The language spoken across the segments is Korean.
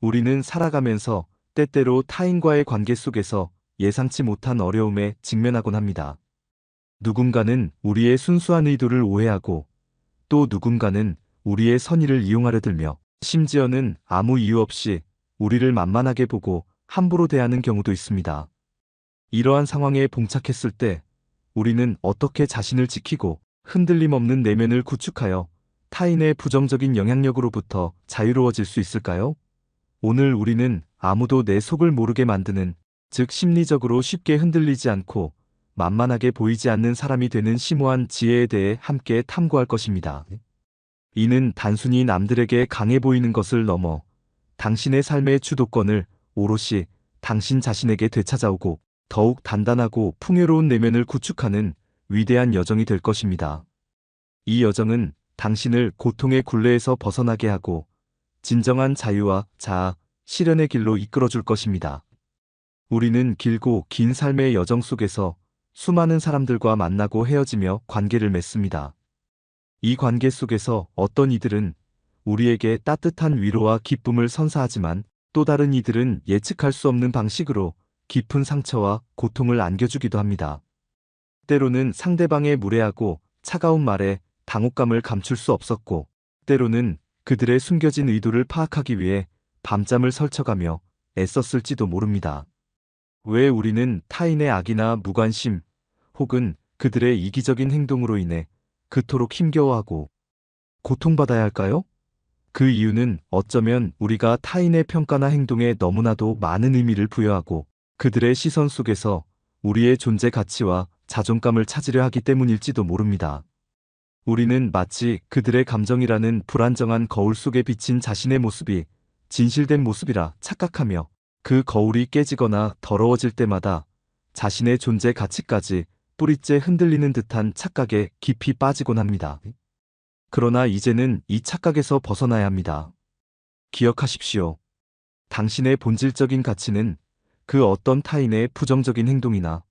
우리는 살아가면서 때때로 타인과의 관계 속에서 예상치 못한 어려움에 직면하곤 합니다. 누군가는 우리의 순수한 의도를 오해하고 또 누군가는 우리의 선의를 이용하려 들며 심지어는 아무 이유 없이 우리를 만만하게 보고 함부로 대하는 경우도 있습니다. 이러한 상황에 봉착했을 때 우리는 어떻게 자신을 지키고 흔들림 없는 내면을 구축하여 타인의 부정적인 영향력으로부터 자유로워질 수 있을까요? 오늘 우리는 아무도 내 속을 모르게 만드는, 즉 심리적으로 쉽게 흔들리지 않고 만만하게 보이지 않는 사람이 되는 심오한 지혜에 대해 함께 탐구할 것입니다. 이는 단순히 남들에게 강해 보이는 것을 넘어 당신의 삶의 주도권을 오롯이 당신 자신에게 되찾아오고 더욱 단단하고 풍요로운 내면을 구축하는 위대한 여정이 될 것입니다. 이 여정은 당신을 고통의 굴레에서 벗어나게 하고 진정한 자유와 자아, 실현의 길로 이끌어줄 것입니다. 우리는 길고 긴 삶의 여정 속에서 수많은 사람들과 만나고 헤어지며 관계를 맺습니다. 이 관계 속에서 어떤 이들은 우리에게 따뜻한 위로와 기쁨을 선사하지만 또 다른 이들은 예측할 수 없는 방식으로 깊은 상처와 고통을 안겨주기도 합니다. 때로는 상대방의 무례하고 차가운 말에 당혹감을 감출 수 없었고, 때로는 그들의 숨겨진 의도를 파악하기 위해 밤잠을 설쳐가며 애썼을지도 모릅니다. 왜 우리는 타인의 악이나 무관심 혹은 그들의 이기적인 행동으로 인해 그토록 힘겨워하고 고통받아야 할까요? 그 이유는 어쩌면 우리가 타인의 평가나 행동에 너무나도 많은 의미를 부여하고 그들의 시선 속에서 우리의 존재 가치와 자존감을 찾으려 하기 때문일지도 모릅니다. 우리는 마치 그들의 감정이라는 불안정한 거울 속에 비친 자신의 모습이 진실된 모습이라 착각하며 그 거울이 깨지거나 더러워질 때마다 자신의 존재 가치까지 뿌리째 흔들리는 듯한 착각에 깊이 빠지곤 합니다. 그러나 이제는 이 착각에서 벗어나야 합니다. 기억하십시오. 당신의 본질적인 가치는 그 어떤 타인의 부정적인 행동이나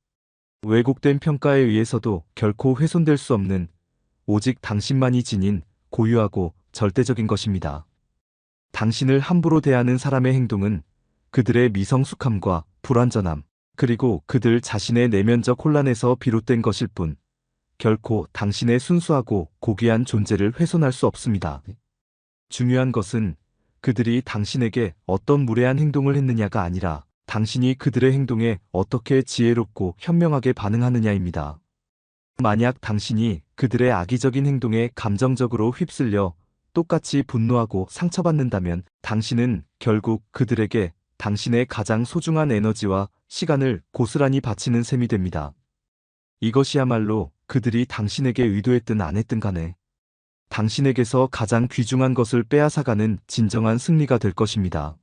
왜곡된 평가에 의해서도 결코 훼손될 수 없는 오직 당신만이 지닌 고유하고 절대적인 것입니다. 당신을 함부로 대하는 사람의 행동은 그들의 미성숙함과 불완전함, 그리고 그들 자신의 내면적 혼란에서 비롯된 것일 뿐, 결코 당신의 순수하고 고귀한 존재를 훼손할 수 없습니다. 중요한 것은 그들이 당신에게 어떤 무례한 행동을 했느냐가 아니라 당신이 그들의 행동에 어떻게 지혜롭고 현명하게 반응하느냐입니다. 만약 당신이 그들의 악의적인 행동에 감정적으로 휩쓸려 똑같이 분노하고 상처받는다면 당신은 결국 그들에게 당신의 가장 소중한 에너지와 시간을 고스란히 바치는 셈이 됩니다. 이것이야말로 그들이 당신에게 의도했든 안 했든 간에 당신에게서 가장 귀중한 것을 빼앗아가는 진정한 승리가 될 것입니다.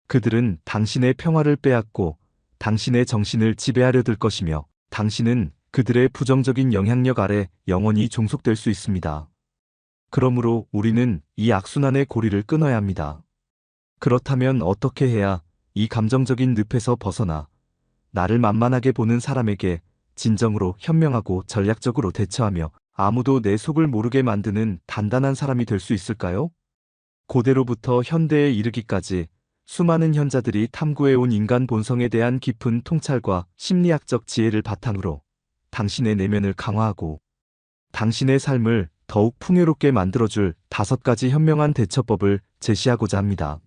그들은 당신의 평화를 빼앗고 당신의 정신을 지배하려 들 것이며 당신은 그들의 부정적인 영향력 아래 영원히 종속될 수 있습니다. 그러므로 우리는 이 악순환의 고리를 끊어야 합니다. 그렇다면 어떻게 해야 이 감정적인 늪에서 벗어나 나를 만만하게 보는 사람에게 진정으로 현명하고 전략적으로 대처하며 아무도 내 속을 모르게 만드는 단단한 사람이 될 수 있을까요? 고대로부터 현대에 이르기까지 수많은 현자들이 탐구해온 인간 본성에 대한 깊은 통찰과 심리학적 지혜를 바탕으로 당신의 내면을 강화하고 당신의 삶을 더욱 풍요롭게 만들어줄 5가지 현명한 대처법을 제시하고자 합니다.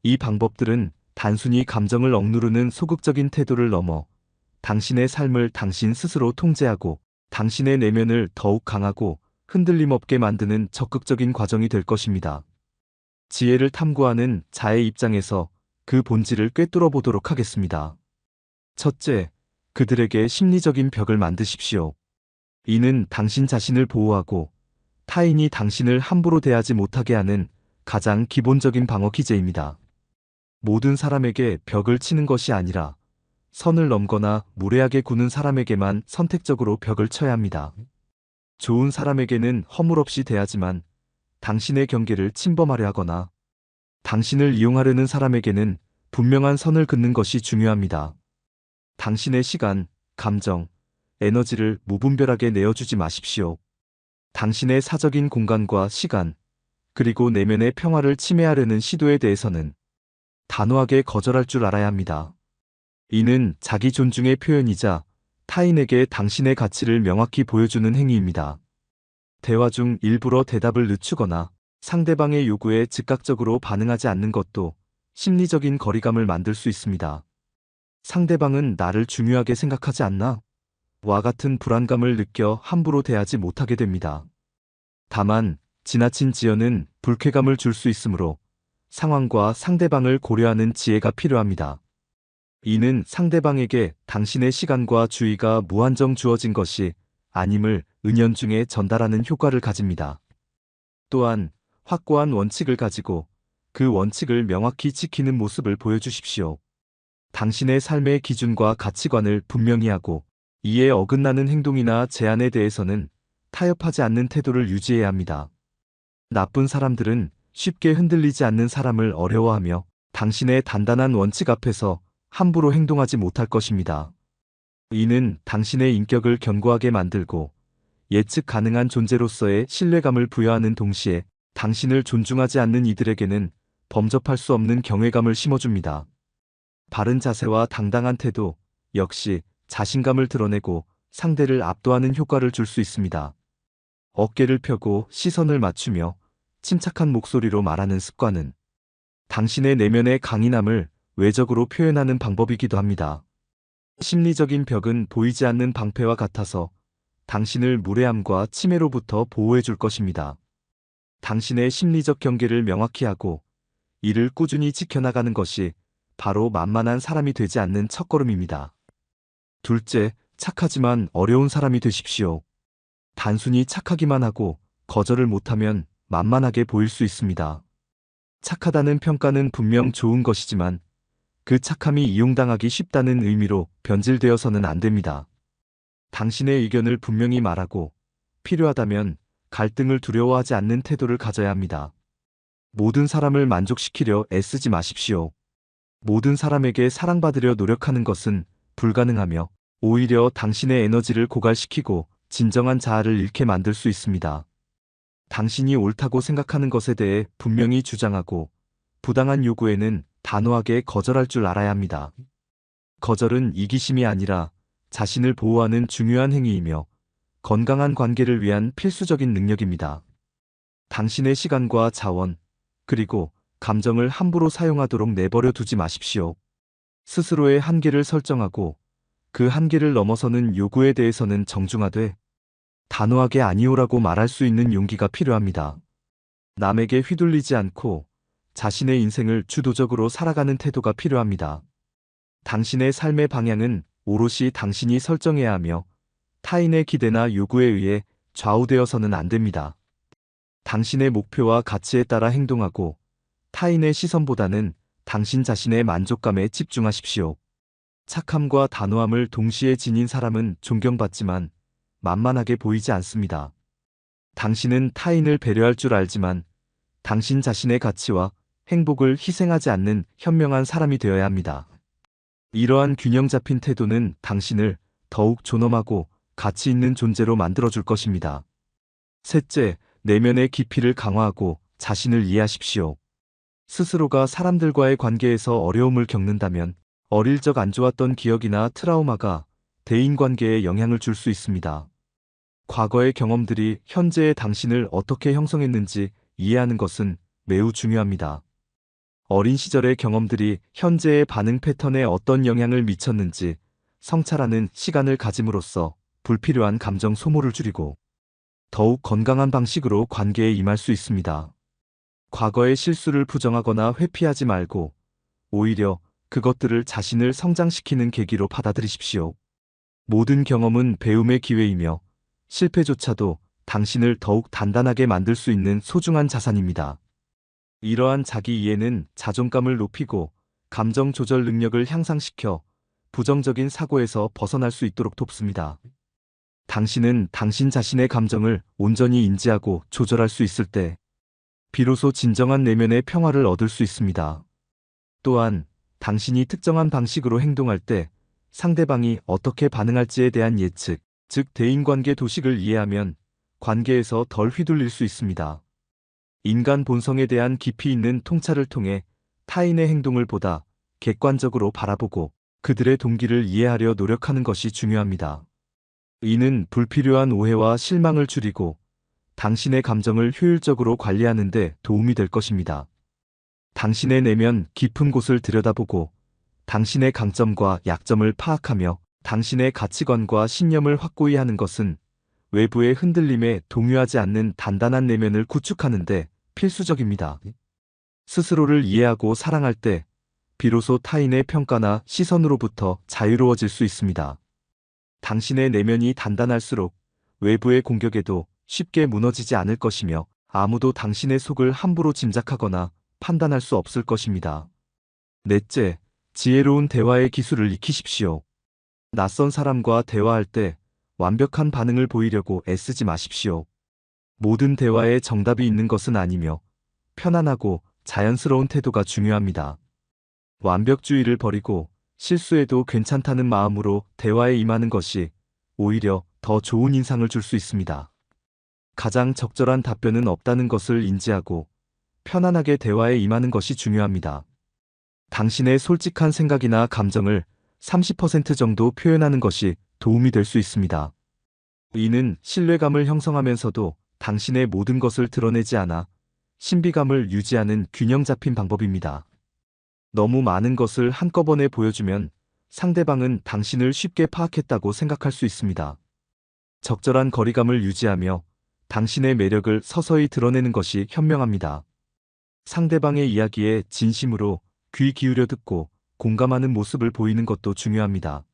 이 방법들은 단순히 감정을 억누르는 소극적인 태도를 넘어 당신의 삶을 당신 스스로 통제하고 당신의 내면을 더욱 강하고 흔들림 없게 만드는 적극적인 과정이 될 것입니다. 지혜를 탐구하는 자의 입장에서 그 본질을 꿰뚫어 보도록 하겠습니다. 첫째, 그들에게 심리적인 벽을 만드십시오. 이는 당신 자신을 보호하고 타인이 당신을 함부로 대하지 못하게 하는 가장 기본적인 방어 기제입니다. 모든 사람에게 벽을 치는 것이 아니라 선을 넘거나 무례하게 구는 사람에게만 선택적으로 벽을 쳐야 합니다. 좋은 사람에게는 허물없이 대하지만 당신의 경계를 침범하려 하거나 당신을 이용하려는 사람에게는 분명한 선을 긋는 것이 중요합니다. 당신의 시간, 감정, 에너지를 무분별하게 내어주지 마십시오. 당신의 사적인 공간과 시간, 그리고 내면의 평화를 침해하려는 시도에 대해서는 단호하게 거절할 줄 알아야 합니다. 이는 자기 존중의 표현이자 타인에게 당신의 가치를 명확히 보여주는 행위입니다. 대화 중 일부러 대답을 늦추거나 상대방의 요구에 즉각적으로 반응하지 않는 것도 심리적인 거리감을 만들 수 있습니다. 상대방은 나를 중요하게 생각하지 않나? 와 같은 불안감을 느껴 함부로 대하지 못하게 됩니다. 다만 지나친 지연은 불쾌감을 줄 수 있으므로 상황과 상대방을 고려하는 지혜가 필요합니다. 이는 상대방에게 당신의 시간과 주의가 무한정 주어진 것이 아님을 은연중에 전달하는 효과를 가집니다. 또한 확고한 원칙을 가지고 그 원칙을 명확히 지키는 모습을 보여주십시오. 당신의 삶의 기준과 가치관을 분명히 하고 이에 어긋나는 행동이나 제안에 대해서는 타협하지 않는 태도를 유지해야 합니다. 나쁜 사람들은 쉽게 흔들리지 않는 사람을 어려워하며 당신의 단단한 원칙 앞에서 함부로 행동하지 못할 것입니다. 이는 당신의 인격을 견고하게 만들고 예측 가능한 존재로서의 신뢰감을 부여하는 동시에 당신을 존중하지 않는 이들에게는 범접할 수 없는 경외감을 심어줍니다. 바른 자세와 당당한 태도 역시 자신감을 드러내고 상대를 압도하는 효과를 줄 수 있습니다. 어깨를 펴고 시선을 맞추며 침착한 목소리로 말하는 습관은 당신의 내면의 강인함을 외적으로 표현하는 방법이기도 합니다. 심리적인 벽은 보이지 않는 방패와 같아서 당신을 무례함과 침해로부터 보호해 줄 것입니다. 당신의 심리적 경계를 명확히 하고 이를 꾸준히 지켜나가는 것이 바로 만만한 사람이 되지 않는 첫걸음입니다. 둘째, 착하지만 어려운 사람이 되십시오. 단순히 착하기만 하고 거절을 못하면 만만하게 보일 수 있습니다. 착하다는 평가는 분명 좋은 것이지만 그 착함이 이용당하기 쉽다는 의미로 변질되어서는 안 됩니다. 당신의 의견을 분명히 말하고 필요하다면 갈등을 두려워하지 않는 태도를 가져야 합니다. 모든 사람을 만족시키려 애쓰지 마십시오. 모든 사람에게 사랑받으려 노력하는 것은 불가능하며 오히려 당신의 에너지를 고갈시키고 진정한 자아를 잃게 만들 수 있습니다. 당신이 옳다고 생각하는 것에 대해 분명히 주장하고 부당한 요구에는 단호하게 거절할 줄 알아야 합니다. 거절은 이기심이 아니라 자신을 보호하는 중요한 행위이며 건강한 관계를 위한 필수적인 능력입니다. 당신의 시간과 자원, 그리고 감정을 함부로 사용하도록 내버려 두지 마십시오. 스스로의 한계를 설정하고 그 한계를 넘어서는 요구에 대해서는 정중하되 단호하게 아니오라고 말할 수 있는 용기가 필요합니다. 남에게 휘둘리지 않고 자신의 인생을 주도적으로 살아가는 태도가 필요합니다. 당신의 삶의 방향은 오롯이 당신이 설정해야 하며 타인의 기대나 요구에 의해 좌우되어서는 안 됩니다. 당신의 목표와 가치에 따라 행동하고 타인의 시선보다는 당신 자신의 만족감에 집중하십시오. 착함과 단호함을 동시에 지닌 사람은 존경받지만 만만하게 보이지 않습니다. 당신은 타인을 배려할 줄 알지만 당신 자신의 가치와 행복을 희생하지 않는 현명한 사람이 되어야 합니다. 이러한 균형 잡힌 태도는 당신을 더욱 존엄하고 가치 있는 존재로 만들어줄 것입니다. 셋째, 내면의 깊이를 강화하고 자신을 이해하십시오. 스스로가 사람들과의 관계에서 어려움을 겪는다면 어릴 적 안 좋았던 기억이나 트라우마가 대인관계에 영향을 줄 수 있습니다. 과거의 경험들이 현재의 당신을 어떻게 형성했는지 이해하는 것은 매우 중요합니다. 어린 시절의 경험들이 현재의 반응 패턴에 어떤 영향을 미쳤는지 성찰하는 시간을 가짐으로써 불필요한 감정 소모를 줄이고 더욱 건강한 방식으로 관계에 임할 수 있습니다. 과거의 실수를 부정하거나 회피하지 말고 오히려 그것들을 자신을 성장시키는 계기로 받아들이십시오. 모든 경험은 배움의 기회이며 실패조차도 당신을 더욱 단단하게 만들 수 있는 소중한 자산입니다. 이러한 자기 이해는 자존감을 높이고 감정 조절 능력을 향상시켜 부정적인 사고에서 벗어날 수 있도록 돕습니다. 당신은 당신 자신의 감정을 온전히 인지하고 조절할 수 있을 때 비로소 진정한 내면의 평화를 얻을 수 있습니다. 또한 당신이 특정한 방식으로 행동할 때 상대방이 어떻게 반응할지에 대한 예측, 즉 대인관계 도식을 이해하면 관계에서 덜 휘둘릴 수 있습니다. 인간 본성에 대한 깊이 있는 통찰을 통해 타인의 행동을 보다 객관적으로 바라보고 그들의 동기를 이해하려 노력하는 것이 중요합니다. 이는 불필요한 오해와 실망을 줄이고 당신의 감정을 효율적으로 관리하는 데 도움이 될 것입니다. 당신의 내면 깊은 곳을 들여다보고 당신의 강점과 약점을 파악하며 당신의 가치관과 신념을 확고히 하는 것은 외부의 흔들림에 동요하지 않는 단단한 내면을 구축하는 데 필수적입니다. 스스로를 이해하고 사랑할 때 비로소 타인의 평가나 시선으로부터 자유로워질 수 있습니다. 당신의 내면이 단단할수록 외부의 공격에도 쉽게 무너지지 않을 것이며 아무도 당신의 속을 함부로 짐작하거나 판단할 수 없을 것입니다. 넷째, 지혜로운 대화의 기술을 익히십시오. 낯선 사람과 대화할 때 완벽한 반응을 보이려고 애쓰지 마십시오. 모든 대화에 정답이 있는 것은 아니며 편안하고 자연스러운 태도가 중요합니다. 완벽주의를 버리고 실수해도 괜찮다는 마음으로 대화에 임하는 것이 오히려 더 좋은 인상을 줄 수 있습니다. 가장 적절한 답변은 없다는 것을 인지하고 편안하게 대화에 임하는 것이 중요합니다. 당신의 솔직한 생각이나 감정을 30% 정도 표현하는 것이 도움이 될 수 있습니다. 이는 신뢰감을 형성하면서도 당신의 모든 것을 드러내지 않아 신비감을 유지하는 균형 잡힌 방법입니다. 너무 많은 것을 한꺼번에 보여주면 상대방은 당신을 쉽게 파악했다고 생각할 수 있습니다. 적절한 거리감을 유지하며 당신의 매력을 서서히 드러내는 것이 현명합니다. 상대방의 이야기에 진심으로 귀 기울여 듣고 공감하는 모습을 보이는 것도 중요합니다.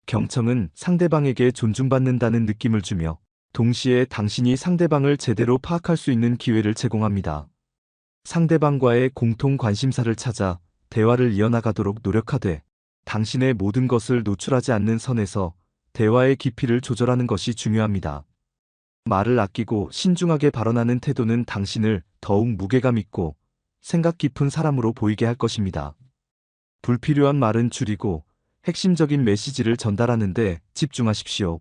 경청은 상대방에게 존중받는다는 느낌을 주며 동시에 당신이 상대방을 제대로 파악할 수 있는 기회를 제공합니다. 상대방과의 공통 관심사를 찾아 대화를 이어나가도록 노력하되 당신의 모든 것을 노출하지 않는 선에서 대화의 깊이를 조절하는 것이 중요합니다. 말을 아끼고 신중하게 발언하는 태도는 당신을 더욱 무게감 있고 생각 깊은 사람으로 보이게 할 것입니다. 불필요한 말은 줄이고 핵심적인 메시지를 전달하는 데 집중하십시오.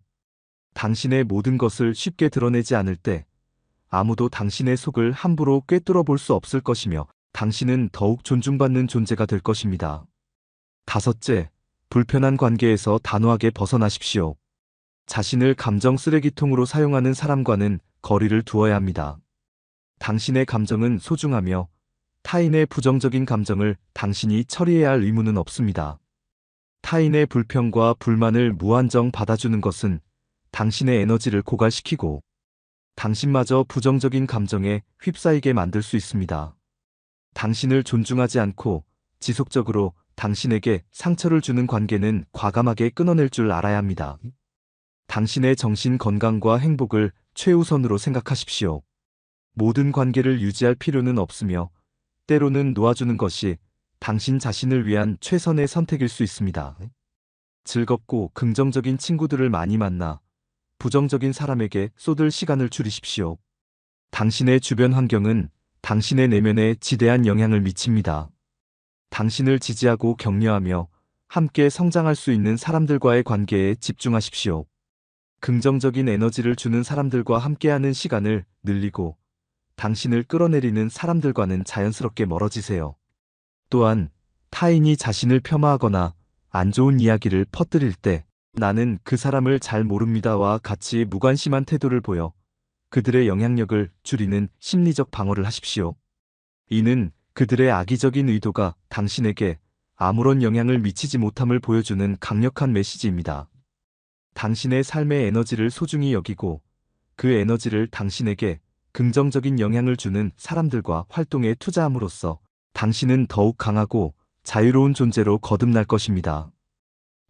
당신의 모든 것을 쉽게 드러내지 않을 때 아무도 당신의 속을 함부로 꿰뚫어 볼 수 없을 것이며 당신은 더욱 존중받는 존재가 될 것입니다. 다섯째, 불편한 관계에서 단호하게 벗어나십시오. 자신을 감정 쓰레기통으로 사용하는 사람과는 거리를 두어야 합니다. 당신의 감정은 소중하며 타인의 부정적인 감정을 당신이 처리해야 할 의무는 없습니다. 타인의 불평과 불만을 무한정 받아주는 것은 당신의 에너지를 고갈시키고 당신마저 부정적인 감정에 휩싸이게 만들 수 있습니다. 당신을 존중하지 않고 지속적으로 당신에게 상처를 주는 관계는 과감하게 끊어낼 줄 알아야 합니다. 당신의 정신 건강과 행복을 최우선으로 생각하십시오. 모든 관계를 유지할 필요는 없으며 때로는 놓아주는 것이 당신 자신을 위한 최선의 선택일 수 있습니다. 즐겁고 긍정적인 친구들을 많이 만나 부정적인 사람에게 쏟을 시간을 줄이십시오. 당신의 주변 환경은 당신의 내면에 지대한 영향을 미칩니다. 당신을 지지하고 격려하며 함께 성장할 수 있는 사람들과의 관계에 집중하십시오. 긍정적인 에너지를 주는 사람들과 함께하는 시간을 늘리고 당신을 끌어내리는 사람들과는 자연스럽게 멀어지세요. 또한 타인이 자신을 폄하하거나 안 좋은 이야기를 퍼뜨릴 때 나는 그 사람을 잘 모릅니다와 같이 무관심한 태도를 보여 그들의 영향력을 줄이는 심리적 방어를 하십시오. 이는 그들의 악의적인 의도가 당신에게 아무런 영향을 미치지 못함을 보여주는 강력한 메시지입니다. 당신의 삶의 에너지를 소중히 여기고 그 에너지를 당신에게 긍정적인 영향을 주는 사람들과 활동에 투자함으로써 당신은 더욱 강하고 자유로운 존재로 거듭날 것입니다.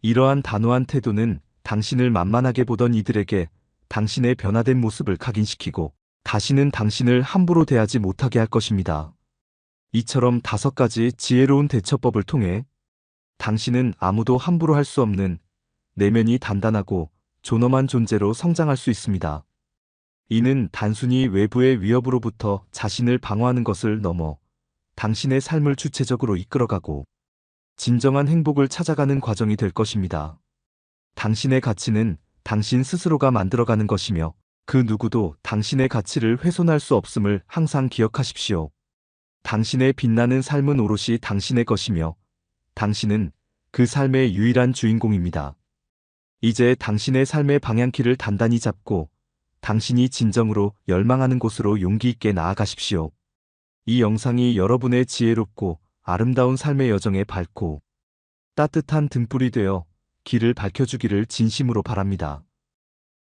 이러한 단호한 태도는 당신을 만만하게 보던 이들에게 당신의 변화된 모습을 각인시키고 다시는 당신을 함부로 대하지 못하게 할 것입니다. 이처럼 5가지 지혜로운 대처법을 통해 당신은 아무도 함부로 할 수 없는 내면이 단단하고 존엄한 존재로 성장할 수 있습니다. 이는 단순히 외부의 위협으로부터 자신을 방어하는 것을 넘어 당신의 삶을 주체적으로 이끌어가고 진정한 행복을 찾아가는 과정이 될 것입니다. 당신의 가치는 당신 스스로가 만들어가는 것이며 그 누구도 당신의 가치를 훼손할 수 없음을 항상 기억하십시오. 당신의 빛나는 삶은 오롯이 당신의 것이며 당신은 그 삶의 유일한 주인공입니다. 이제 당신의 삶의 방향키를 단단히 잡고 당신이 진정으로 열망하는 곳으로 용기 있게 나아가십시오. 이 영상이 여러분의 지혜롭고 아름다운 삶의 여정에 밝고 따뜻한 등불이 되어 길을 밝혀주기를 진심으로 바랍니다.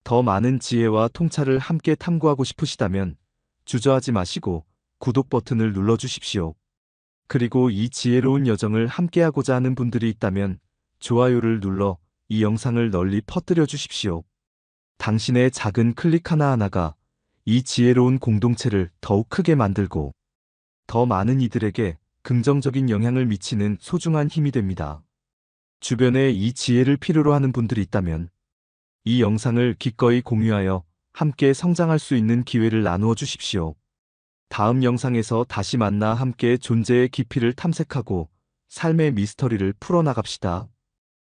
더 많은 지혜와 통찰을 함께 탐구하고 싶으시다면 주저하지 마시고 구독 버튼을 눌러주십시오. 그리고 이 지혜로운 여정을 함께하고자 하는 분들이 있다면 좋아요를 눌러 이 영상을 널리 퍼뜨려 주십시오. 당신의 작은 클릭 하나하나가 이 지혜로운 공동체를 더욱 크게 만들고 더 많은 이들에게 긍정적인 영향을 미치는 소중한 힘이 됩니다. 주변에 이 지혜를 필요로 하는 분들이 있다면 이 영상을 기꺼이 공유하여 함께 성장할 수 있는 기회를 나누어 주십시오. 다음 영상에서 다시 만나 함께 존재의 깊이를 탐색하고 삶의 미스터리를 풀어나갑시다.